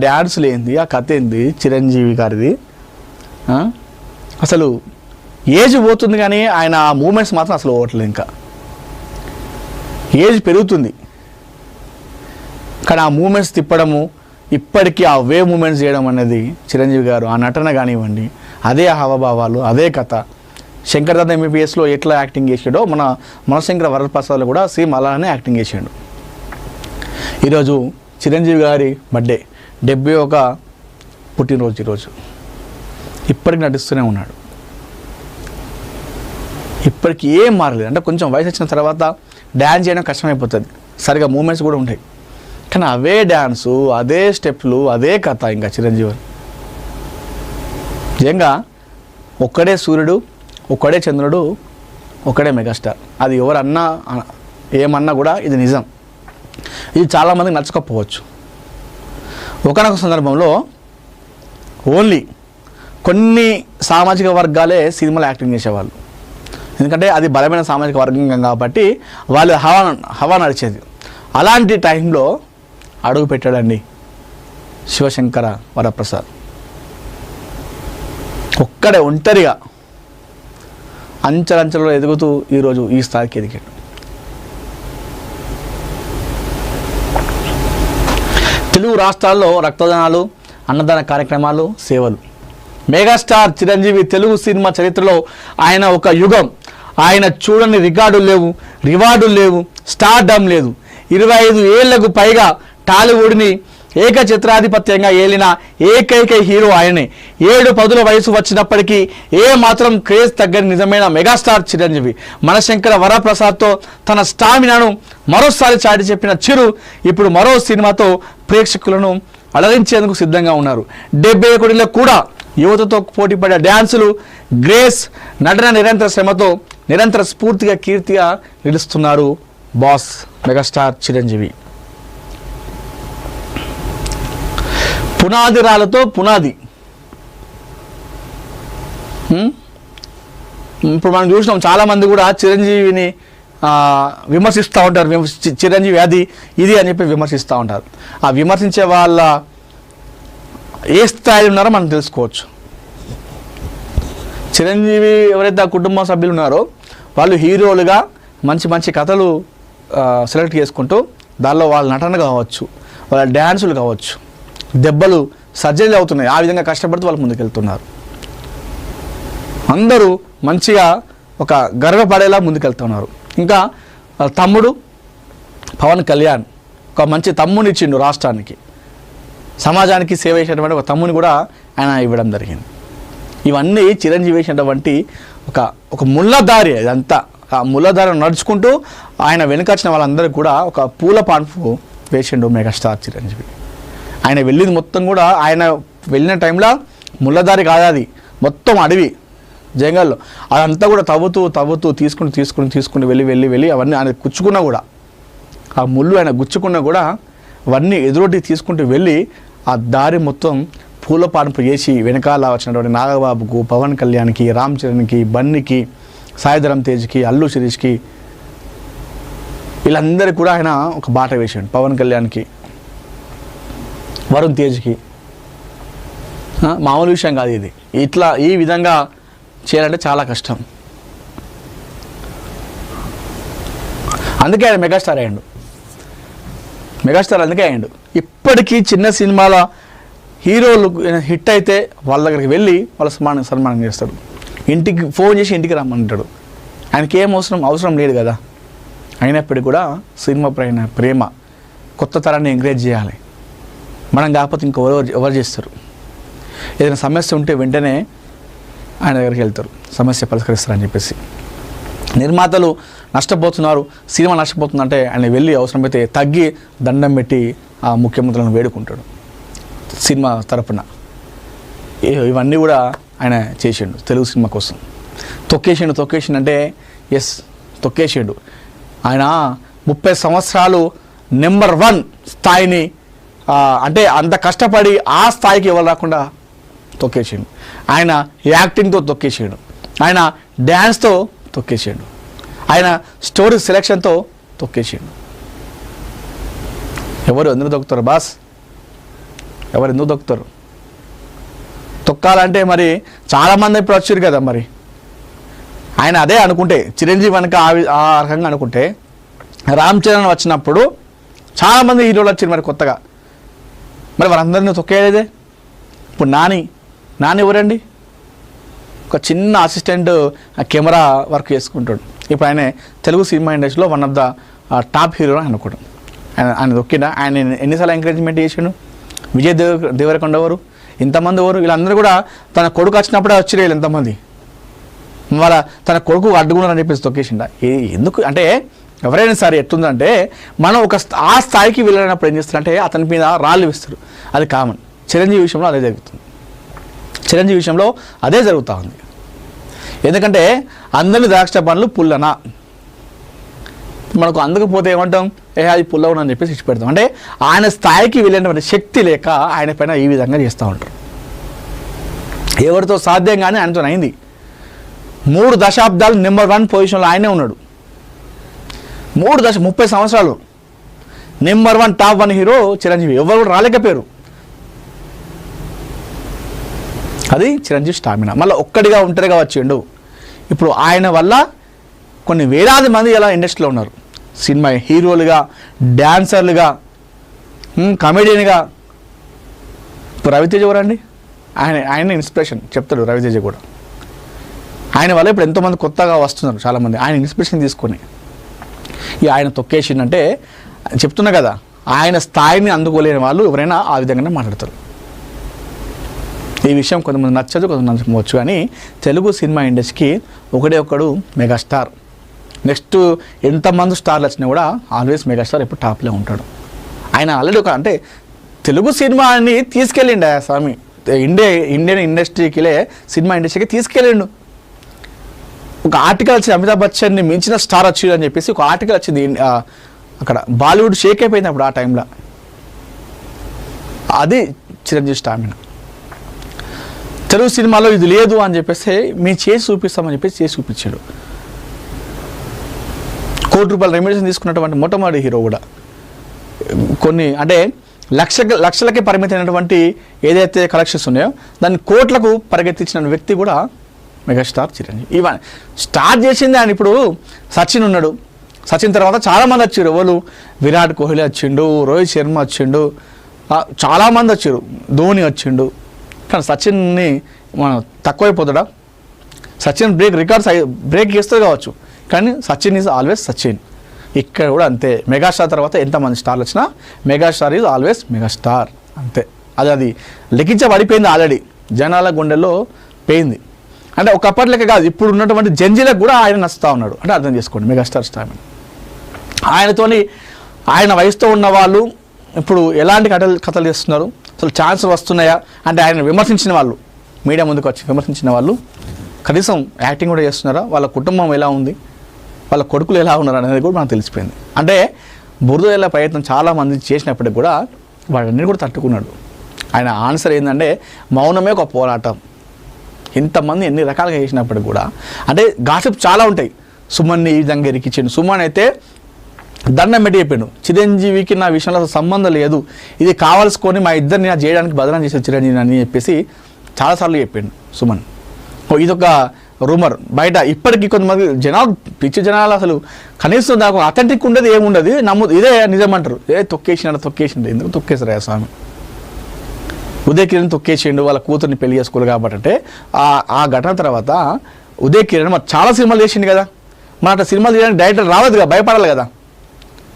డ్యాన్సులు ఏంది, ఆ కథ ఏంది చిరంజీవి గారిది? అసలు ఏజ్ పోతుంది కానీ ఆయన మూమెంట్స్ మాత్రం అసలు పోవట్లేదు. ఇంకా ఏజ్ పెరుగుతుంది కానీ ఆ మూమెంట్స్ తిప్పడము, ఇప్పటికీ ఆ వే మూమెంట్స్ చేయడం అనేది చిరంజీవి గారు ఆ నటన కానివ్వండి, అదే హావభావాలు, అదే కథ. శంకర్దాదా ఎంబీబీఎస్లో ఎట్లా యాక్టింగ్ చేసాడో మన మనశంకర వరప్రసాద్లో కూడా సేమ్ అలానే యాక్టింగ్ చేసాడు. ఈరోజు చిరంజీవి గారి బర్త్డే, 71 పుట్టినరోజు ఈరోజు. ఇప్పటికి నటిస్తూనే ఉన్నాడు. ఇప్పటికి ఏం మారలేదు. అంటే కొంచెం వయసు వచ్చిన తర్వాత డ్యాన్స్ చేయడం కష్టమైపోతుంది, సరిగా మూమెంట్స్ కూడా ఉంటాయి కానీ అవే డ్యాన్సు, అదే స్టెప్లు, అదే కథ. ఇంకా చిరంజీవి నిజంగా ఒక్కడే సూర్యుడు, ఒక్కడే చంద్రుడు, ఒక్కడే మెగాస్టార్. అది ఎవరన్నా ఏమన్నా కూడా ఇది నిజం. ఇది చాలామందికి నచ్చకపోవచ్చు. ఒకనొక సందర్భంలో ఓన్లీ కొన్ని సామాజిక వర్గాలే సినిమాలో యాక్టింగ్ చేసేవాళ్ళు. ఎందుకంటే అది బలమైన సామాజిక వర్గం కాబట్టి వాళ్ళు హవా నడిచేది. అలాంటి టైంలో అడుగు పెట్టాడండి శివశంకర వరప్రసాద్. ఒక్కడే ఒంటరిగా అంచెలంచెలలో ఎదుగుతూ ఈరోజు ఈ స్థాయికి ఎదిగాడు. తెలుగు రాష్ట్రాల్లో రక్తదానాలు, అన్నదాన కార్యక్రమాలు, సేవలు. మెగాస్టార్ చిరంజీవి తెలుగు సినిమా చరిత్రలో ఆయన ఒక యుగం. ఆయన చూడని రికార్డులు లేవు, రివార్డులు లేవు, స్టార్డమ్ లేదు. 25 ఏళ్లకు పైగా టాలీవుడ్ని ఏకఛత్రాధిపత్యంగా ఏలిన ఏకైక హీరో ఆయనే. 7 పదుల వయసు వచ్చినప్పటికీ ఏ మాత్రం క్రేజ్ తగ్గని నిజమైన మెగాస్టార్ చిరంజీవి. మనశంకర వరప్రసాద్తో తన స్టామినాను మరోసారి చాటి చెప్పిన చిరు ఇప్పుడు మరో సినిమాతో ప్రేక్షకులను అలరించేందుకు సిద్ధంగా ఉన్నారు. 71లో కూడా యువతతో పోటీపడే డ్యాన్సులు, గ్రేస్, నటన నిరంతర శ్రమతో నిరంతర స్ఫూర్తిగా కీర్తిగా నిలుస్తున్నారు బాస్ మెగాస్టార్ చిరంజీవి. పునాది రాళ్ళతో పునాది. ఇప్పుడు మనం చూసినాం చాలామంది కూడా చిరంజీవిని విమర్శిస్తూ ఉంటారు. చిరంజీవి అది ఇది అని చెప్పి విమర్శిస్తూ ఉంటారు. ఆ విమర్శించే వాళ్ళ ఏ స్థాయిలో ఉన్నారో మనం తెలుసుకోవచ్చు. చిరంజీవి ఎవరైతే ఆ కుటుంబ సభ్యులు ఉన్నారో వాళ్ళు హీరోలుగా మంచి మంచి కథలు సెలెక్ట్ చేసుకుంటూ దానిలో వాళ్ళ నటన కావచ్చు, వాళ్ళ డ్యాన్సులు కావచ్చు, దెబ్బలు సర్జరీలు అవుతున్నాయి. ఆ విధంగా కష్టపడుతూ వాళ్ళు ముందుకెళ్తున్నారు. అందరూ మంచిగా ఒక గర్వపడేలా ముందుకెళ్తున్నారు. ఇంకా తమ్ముడు పవన్ కళ్యాణ్ ఒక మంచి తమ్ముని ఇచ్చిండు రాష్ట్రానికి, సమాజానికి సేవ చేసేటువంటి ఒక తమ్ముని కూడా ఆయన ఇవ్వడం జరిగింది. ఇవన్నీ చిరంజీవి వేసినటువంటి ఒక ముళ్ళదారి. అదంతా ఆ ముళ్ళదారిని నడుచుకుంటూ ఆయన వెనుకొచ్చిన వాళ్ళందరూ కూడా ఒక పూల పాన్పు వేసిండు మెగాస్టార్ చిరంజీవి. ఆయన వెళ్ళింది మొత్తం కూడా, ఆయన వెళ్ళిన టైంలో ముళ్ళదారి కాదు, అది మొత్తం అడవి జంగల్లో. అదంతా కూడా తవ్వుతూ తీసుకుని వెళ్ళి అవన్నీ ఆయన గుచ్చుకున్నా కూడా, ఆ ముళ్ళు ఆయన గుచ్చుకున్నా కూడా అవన్నీ ఎదురొడ్డి తీసుకుంటూ వెళ్ళి ఆ దారి మొత్తం పూల పాన్పు చేసి వెనకాల వచ్చినటువంటి నాగబాబుకు, పవన్ కళ్యాణ్కి, రామ్ చరణ్కి, బన్నీకి, సాయిధరం తేజ్కి, అల్లు శిరీష్కి, వీళ్ళందరికీ కూడా ఆయన ఒక బాట వేసాడు. పవన్ కళ్యాణ్కి, వరుణ్ తేజ్కి. మామూలు విషయం కాదు ఇది. ఇట్లా ఈ విధంగా చేయాలంటే చాలా కష్టం. అందుకే ఆయన మెగాస్టార్ అయ్యాడు. మెగాస్టార్ అందుకే అయ్యాడు. ఇప్పటికీ చిన్న సినిమాల హీరోలు హిట్ అయితే వాళ్ళ దగ్గరికి వెళ్ళి వాళ్ళ సన్మానం చేస్తాడు. ఇంటికి ఫోన్ చేసి ఇంటికి రమ్మంటాడు. ఆయనకి ఏం అవసరం లేదు కదా. అయినప్పటికీ కూడా సినిమా పైన ప్రేమ, కొత్త తరాన్ని ఎంకరేజ్ చేయాలి. మనం కాకపోతే ఎవరు చేస్తారు? ఏదైనా సమస్య ఉంటే వెంటనే ఆయన దగ్గరికి వెళ్తారు, సమస్య పరిష్కరిస్తారని చెప్పేసి. నిర్మాతలు నష్టపోతున్నారు, సినిమా నష్టపోతుందంటే ఆయన వెళ్ళి అవసరమైతే తగ్గి దండం పెట్టి ఆ ముఖ్యమంత్రులను వేడుకుంటాడు సినిమా తరపున. ఇవన్నీ కూడా ఆయన చేసిండు తెలుగు సినిమా కోసం. తొక్కేసిండు అంటే ఎస్ తొక్కేసిండు. ఆయన 30 సంవత్సరాలు నెంబర్ 1 స్థాయిని, అంటే అంత కష్టపడి ఆ స్థాయికి ఎవరు రాకుండా తొక్కేసిండు. ఆయన యాక్టింగ్తో తొక్కేసాడు, ఆయన డ్యాన్స్తో తొక్కేసాడు, ఆయన స్టోరీ సెలెక్షన్తో తొక్కేసాడు. ఎవరు అందరూ తొక్కుతారు బాస్? ఎవరు ఎందుకు తొక్కుతారు? తొక్కాలంటే మరి చాలామంది ఇప్పుడు వచ్చారు కదా, మరి ఆయన అదే అనుకుంటే చిరంజీవి కనుక ఆ రకంగా అనుకుంటే రామ్ చరణ్ వచ్చినప్పుడు చాలామంది హీరోలు వచ్చారు మరి కొత్తగా, మరి వాళ్ళందరినీ తొక్కేయలేదే. ఇప్పుడు నాని ఎవరండి? ఒక చిన్న అసిస్టెంట్ కెమెరా వర్క్ చేసుకుంటాడు. ఇప్పుడు ఆయన తెలుగు సినిమా ఇండస్ట్రీలో one of the top hero అనుకోవడం. ఆయన తొక్కినా ఆయన ఎన్నిసార్లు ఎంకరేజ్మెంట్ చేసాడు. విజయ్ దేవరకొండ ఎవరు, ఇంతమంది ఎవరు, వీళ్ళందరూ కూడా తన కొడుకు వచ్చినప్పుడే వచ్చి ఎంతమంది వాళ్ళ తన కొడుకు అడ్డుకున్నారని చెప్పేసి తొక్కేసిండ. ఎందుకు అంటే ఎవరైనా సరే ఎట్లుందంటే మనం ఆ స్థాయికి వెళ్ళినప్పుడు ఏం చేస్తారంటే అతని మీద రాళ్ళు వేస్తారు. అది కామన్. చిరంజీవి విషయంలో అదే జరుగుతుంది. చిరంజీవి విషయంలో అదే జరుగుతూ ఉంది. ఎందుకంటే అందరినీ ద్రాక్ష పండ్లు పుల్లనా, మనకు అందకపోతే ఏమంటాం, అది పుల్లవని అని చెప్పేసి ఇచ్చి పెడతాం. అంటే ఆయన స్థాయికి వెళ్ళినటువంటి శక్తి లేక ఆయన పైన ఈ విధంగా చేస్తూ ఉంటారు. ఎవరితో సాధ్యం కానీ ఆయనతో అయింది. 3 దశాబ్దాలు నెంబర్ 1 పొజిషన్లో ఆయనే ఉన్నాడు. 30 సంవత్సరాలు నెంబర్ 1 టాప్ 1 హీరో చిరంజీవి. ఎవరు కూడా రాలేకపోయారు. అది చిరంజీవి స్టామినా. మళ్ళీ ఒక్కడిగా ఒంటరిగా వచ్చిండు. ఇప్పుడు ఆయన వల్ల కొన్ని వేలాది మంది ఇలా ఇండస్ట్రీలో ఉన్నారు. సినిమా హీరోలుగా, డ్యాన్సర్లుగా, కమెడియన్గా. ఇప్పుడు రవితేజ ఎవరండి? ఆయన ఇన్స్పిరేషన్ చెప్తాడు రవితేజ కూడా. ఆయన వల్ల ఇప్పుడు ఎంతోమంది కొత్తగా వస్తున్నారు చాలామంది ఆయన ఇన్స్పిరేషన్ తీసుకొని. ఆయన తొక్కేసిందంటే చెప్తున్నా కదా, ఆయన స్థాయిని అందుకోలేని వాళ్ళు ఎవరైనా ఆ విధంగానే మాట్లాడతారు. ఈ విషయం కొంతమంది నచ్చదు, కొంతమంది నచ్చకపోవచ్చు, కానీ తెలుగు సినిమా ఇండస్ట్రీకి ఒకడు మెగాస్టార్. నెక్స్ట్ ఎంతమంది స్టార్లు వచ్చినా కూడా ఆల్వేస్ మెగాస్టార్ ఎప్పుడు టాప్లో ఉంటాడు. ఆయన ఆల్రెడీ అంటే తెలుగు సినిమాని తీసుకెళ్ళిండు ఆ స్వామి. ఇండియన్ ఇండస్ట్రీకిలే సినిమా ఇండస్ట్రీకి తీసుకెళ్ళిండు. ఒక ఆర్టికల్ వచ్చింది, అమితాబ్ బచ్చన్ని మించిన స్టార్ వచ్చింది అని చెప్పేసి ఒక ఆర్టికల్ వచ్చింది. అక్కడ బాలీవుడ్ షేక్ అయిపోయింది అప్పుడు ఆ టైంలో. అది చిరంజీవి స్టామినా. తెలుగు సినిమాలో ఇది లేదు అని చెప్పేసి మేము చేసి చూపిస్తామని చెప్పేసి చేసి చూపించాడు. ₹1 కోటి రెమ్యునరేషన్ తీసుకున్నటువంటి మొట్టమొదటి హీరో కూడా. కొన్ని అంటే లక్షలకే పరిమితమైనటువంటి ఏదైతే కలెక్షన్స్ ఉన్నాయో దాన్ని కోట్లకు పరిగెత్తించిన వ్యక్తి కూడా మెగాస్టార్ చిరంజీవి. ఇవన్నీ స్టార్ట్ చేసింది ఆయన. ఇప్పుడు సచిన్ ఉన్నాడు. సచిన్ తర్వాత చాలామంది వచ్చారు. వాళ్ళు విరాట్ కోహ్లీ వచ్చిండు, రోహిత్ శర్మ వచ్చిండు, చాలామంది వచ్చారు, ధోని వచ్చిండు. కానీ సచిన్ని మనం తక్కువైపోతాడా? సచిన్ బ్రేక్ చేస్తుంది కావచ్చు, కానీ సచిన్ ఈజ్ ఆల్వేస్ సచిన్. ఇక్కడ కూడా అంతే. మెగాస్టార్ తర్వాత ఎంతమంది స్టార్లు వచ్చినా మెగాస్టార్ ఈజ్ ఆల్వేస్ మెగాస్టార్, అంతే. అది లెక్కించబడిపోయింది ఆల్రెడీ, జనాల గుండెల్లో పోయింది. అంటే ఒకప్పటి లెక్క కాదు, ఇప్పుడు ఉన్నటువంటి జంజీలకు కూడా ఆయన నచ్చుతూ ఉన్నాడు. అంటే అర్థం చేసుకోండి మెగాస్టార్ స్టార్. ఆయన వయసుతో ఉన్న వాళ్ళు ఇప్పుడు ఎలాంటి కథలు చేస్తున్నారు, అసలు ఛాన్స్ వస్తున్నాయా అంటే ఆయన విమర్శించిన వాళ్ళు, మీడియా ముందుకు వచ్చి విమర్శించిన వాళ్ళు కనీసం యాక్టింగ్ కూడా చేస్తున్నారా, వాళ్ళ కుటుంబం ఎలా ఉంది, వాళ్ళ కొడుకులు ఎలా ఉన్నారు అనేది కూడా మనకు తెలిసిపోయింది. అంటే బురద వెళ్ళే ప్రయత్నం చాలామంది చేసినప్పటికి కూడా వాడన్నీ కూడా తట్టుకున్నాడు. ఆయన ఆన్సర్ ఏంటంటే మౌనమే ఒక పోరాటం. ఇంతమంది ఎన్ని రకాలుగా చేసినప్పటికి కూడా అంటే గాసిప్ చాలా ఉంటాయి. సుమన్ని ఈ విధంగా ఇరికిచ్చాడు. సుమన్ అయితే దండం పెట్టి చెప్పాడు, చిరంజీవికి నా విషయంలో సంబంధం లేదు, ఇది కావాల్సుకొని మా ఇద్దరిని నా చేయడానికి బదనం చేశాడు చిరంజీవి అని చెప్పేసి చాలాసార్లు చెప్పాడు సుమన్. ఇదొక రూమర్ బయట. ఇప్పటికీ కొంతమంది జనాలు, పిచ్చి జనాలు అసలు కనీసం నాకు అథెంటిక్ ఉండదు, ఏముండదు, ఇదే నిజమంటారు. తొక్కేసిండు. ఎందుకు తొక్కేసారు ఆ స్వామి? ఉదయ్ కిరణ్ తొక్కేసిండు, వాళ్ళ కూతుర్ని పెళ్లి చేసుకోరు కాబట్టి. అంటే ఆ ఘటన తర్వాత ఉదయ్ కిరణ్ మరి చాలా సినిమాలు చేసిండు కదా, మన అట్లా సినిమాలు చేయడానికి డైరెక్టర్ రావద్దుగా, భయపడాలి కదా.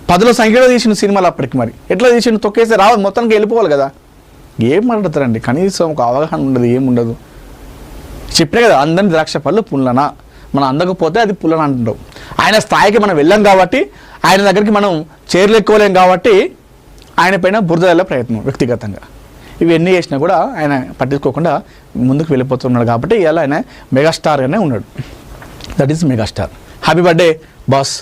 10ల సంఖ్యలో తీసిన సినిమాలు అప్పటికి మరి ఎట్లా తీసిండు? తొక్కేస్తే రావద్దు, మొత్తానికి వెళ్ళిపోవాలి కదా. ఏం మాట్లాడతారండి, కనీసం ఒక అవగాహన ఉండదు, ఏముండదు. చెప్పినా కదా, అందరిని ద్రాక్ష పళ్ళు పుల్లనా, మనం అందకపోతే అది పుల్లన అంటుంటాం. ఆయన స్థాయికి మనం వెళ్ళాం కాబట్టి, ఆయన దగ్గరికి మనం చేరలేకపోలేం కాబట్టి ఆయన పైన బురద వెళ్ళే ప్రయత్నం వ్యక్తిగతంగా. ఇవి ఎన్ని చేసినా కూడా ఆయన పట్టించుకోకుండా ముందుకు వెళ్ళిపోతున్నాడు కాబట్టి ఇలా ఆయన మెగాస్టార్గానే ఉన్నాడు. That is megastar. Happy birthday boss.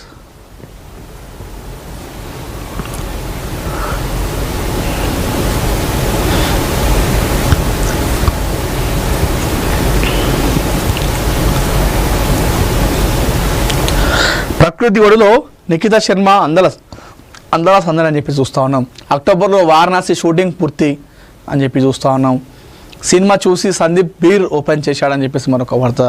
ప్రకృతి ఒడిలో నిఖితా శర్మ అందల సందడి అని చెప్పి చూస్తూ ఉన్నాం. అక్టోబర్లో వారణాసి షూటింగ్ పూర్తి. అని చెప్పి చూస్తూ ఉన్నాం. సినిమా చూసి సందీప్ బీర్ ఓపెన్ చేశాడని చెప్పేసి మరొక వార్త